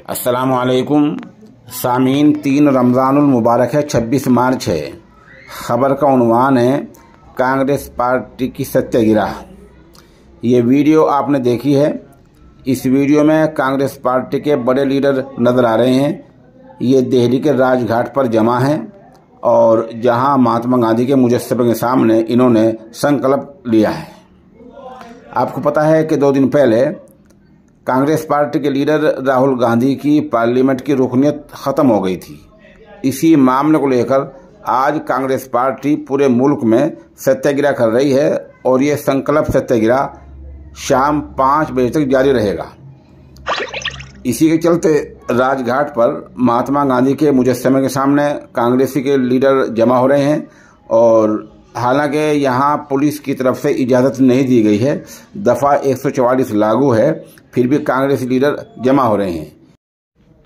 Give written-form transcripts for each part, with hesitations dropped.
अस्सलामु अलैकुम सामीन। 3 रमज़ानुल मुबारक है, 26 मार्च है। ख़बर का उन्वान है कांग्रेस पार्टी की सत्याग्रह। ये वीडियो आपने देखी है। इस वीडियो में कांग्रेस पार्टी के बड़े लीडर नज़र आ रहे हैं। ये दिल्ली के राजघाट पर जमा हैं और जहां महात्मा गांधी के मुजस्समे के सामने इन्होंने संकल्प लिया है। आपको पता है कि 2 दिन पहले कांग्रेस पार्टी के लीडर राहुल गांधी की पार्लियामेंट की रुकनीत ख़त्म हो गई थी। इसी मामले को लेकर आज कांग्रेस पार्टी पूरे मुल्क में सत्याग्रह कर रही है और ये संकल्प सत्याग्रह शाम 5 बजे तक जारी रहेगा। इसी के चलते राजघाट पर महात्मा गांधी के मुजस्समे के सामने कांग्रेसी के लीडर जमा हो रहे हैं और हालांकि यहाँ पुलिस की तरफ से इजाज़त नहीं दी गई है, दफ़ा 144 लागू है, फिर भी कांग्रेसी लीडर जमा हो रहे हैं।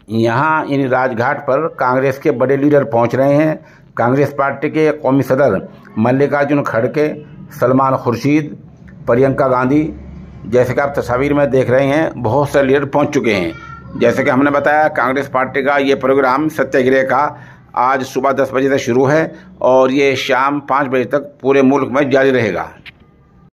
यहाँ इन राजघाट पर कांग्रेस के बड़े लीडर पहुँच रहे हैं। कांग्रेस पार्टी के कौमी सदर मल्लिकार्जुन खड़गे, सलमान खुर्शीद, प्रियंका गांधी, जैसे कि आप तस्वीर में देख रहे हैं, बहुत से लीडर पहुंच चुके हैं। जैसे कि हमने बताया, कांग्रेस पार्टी का ये प्रोग्राम सत्याग्रह का आज सुबह 10 बजे से शुरू है और ये शाम 5 बजे तक पूरे मुल्क में जारी रहेगा।